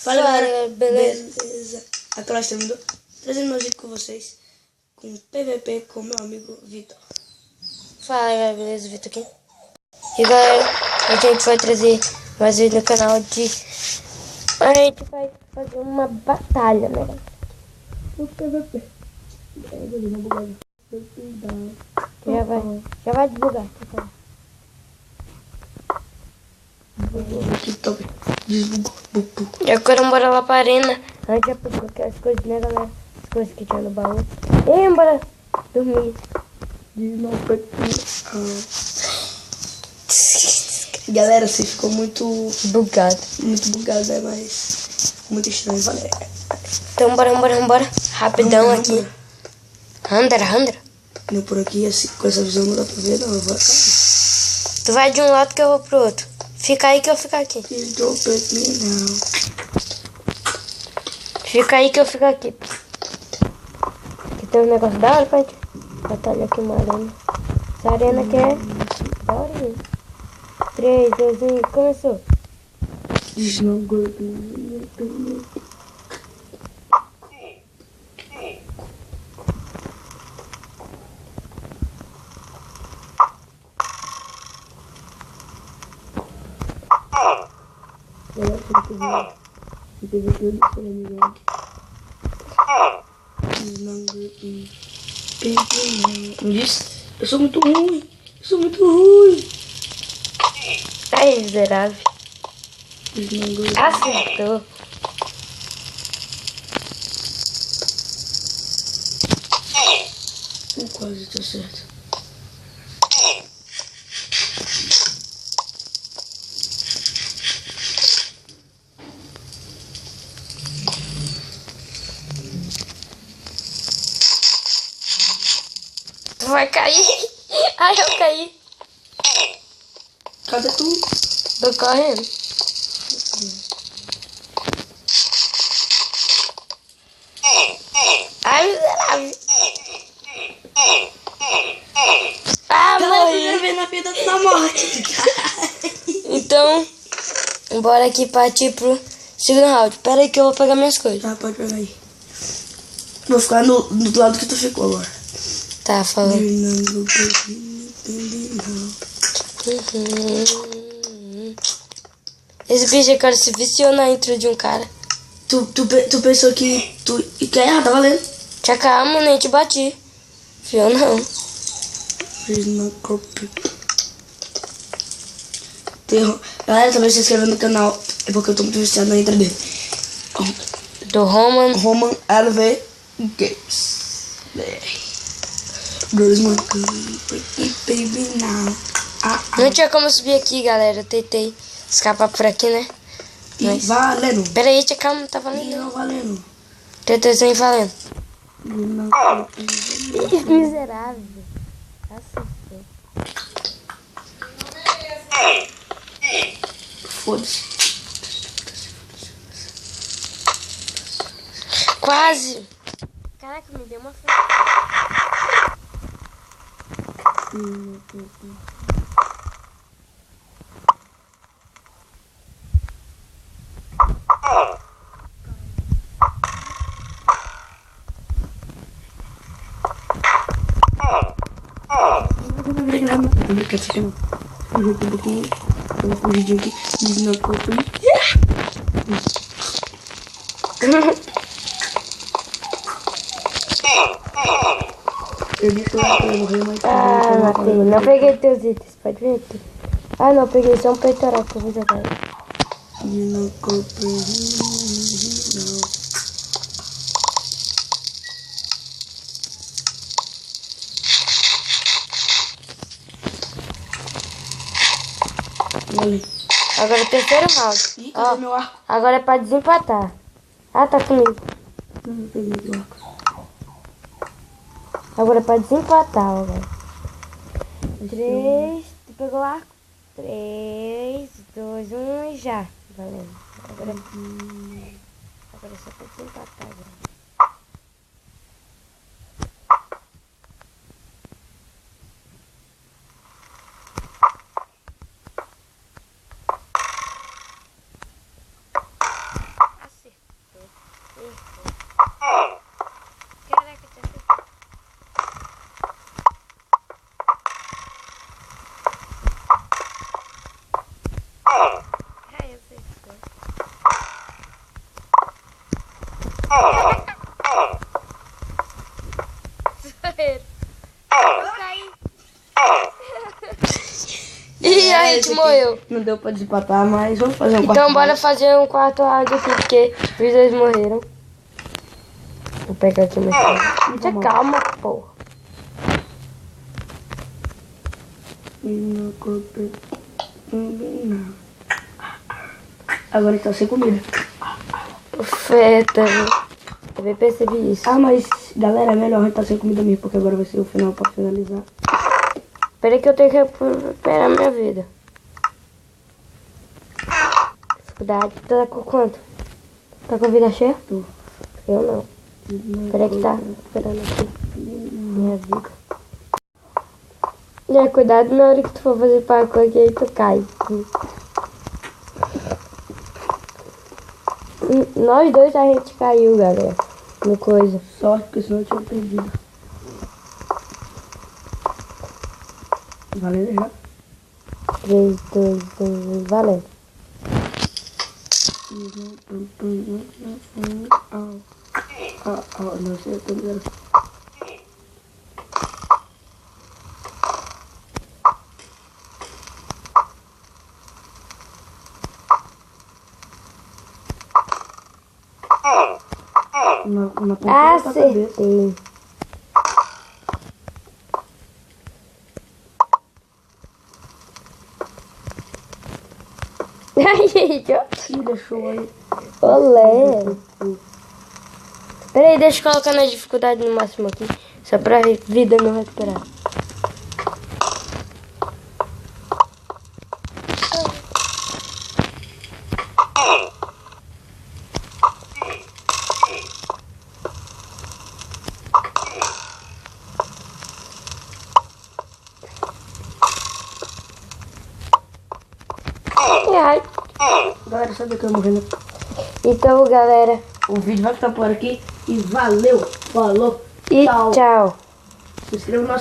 Fala, galera, beleza? Aqui nós estamos trazendo mais vídeo com vocês, com PVP com meu amigo Vitor. Fala, galera, beleza? Vitor aqui. E galera, a gente vai trazer mais vídeo no canal de... A gente vai fazer uma batalha, né? O PVP. Já vai divulgar. Desbugou. E agora bora lá pra arena. A gente já pegou aquelas coisas, né, galera? As coisas que tinha no baú. E bora dormir. Galera, você ficou muito Bugado. bugado, né? Mas muito estranho, valeu. Então bora. Rapidão aqui. Andra. Não, por aqui, assim, com essa visão não dá pra ver, não. Eu vou cair. Tu vai de um lado que eu vou pro outro. Fica aí que eu fico aqui. Don't break me now. Fica aí que eu fico aqui. Aqui tem um negócio da hora pra gente batalhar aqui uma arena. Essa arena aqui é da hora. 3, 2, 1 e começou. Não disse? Eu sou muito ruim. Ai, miserável. Acertou. Quase tá certo. Tu vai cair. Ai, eu caí. Cadê tu? Tô correndo. Ai, miserável. Ah, Galera, morri. primeira vez na vida da morte. Então, bora aqui partir pro segundo round. Pera aí que eu vou pegar minhas coisas. Tá, pode pegar aí. Vou ficar do lado que tu ficou agora. Tá, falou. Esse bicho agora se viciou na intro de um cara. Tu pensou que tu que é errado, tá valendo? Tinha calma, nem te bati. Viu, não. Galera, também se inscreva no canal. É porque eu tô muito viciado na intro dele. Do Roman. Roman LV Games. Girls my baby now. Não tinha como subir aqui, galera. Eu tentei escapar por aqui, né? E Mas... valendo. Pera aí, tia, calma, tá E valendo. não valendo. 3, 2, 1 e valendo. Miserável. Acertou. Foda-se. Quase. Caraca, me deu uma fome. Uma fugidinha aqui. Eu disse que eu ia morrer, mas... Ah, matei. Não peguei teus itens, pode ver aqui. Ah, não, peguei só um peitoral que eu vou jogar. Agora é o terceiro round. Ih, cadê meu arco? Agora é pra desempatar. Ah, tá comigo. Não peguei o arco. Agora é pra desempatar, agora. 3, tu pegou o arco? 3, 2, 1 e já. Valendo. Agora é só pra desempatar agora. Ih, a gente morreu. Não deu pra desempatar, mas vamos fazer um quarto. Então bora fazer um quarto round aqui, porque os dois morreram. Vou pegar aqui meu celular. Tenha calma, porra. Agora tá sem comida. Profeta, né? Também percebi isso. Ah, mas galera, é melhor a gente tá sem comida mesmo, porque agora vai ser o final pra finalizar. Espera que eu tenho que recuperar minha vida. Dificuldade. Tá com quanto? Tá com vida cheia? Tô. Eu não. Espera que tá recuperando aqui minha vida. E aí, cuidado na hora que tu for fazer parkour aqui, aí tu cai. Nós dois a gente caiu, galera. No coisa. Sorte, porque senão eu tinha perdido. Valeu já. 3, 2, 1, valendo. Não sei, eu tô ligado. Na ponta da cabeça. Acertei. Ai, gente, ó. Ih, deixou aí. Olé. Peraí, deixa eu colocar na dificuldade no máximo aqui. Só pra vida não recuperar. Ai. Galera, sabe o que eu morrendo? Então, galera. O vídeo vai ficar por aqui. E valeu, falou, E tchau. Se inscreva no nosso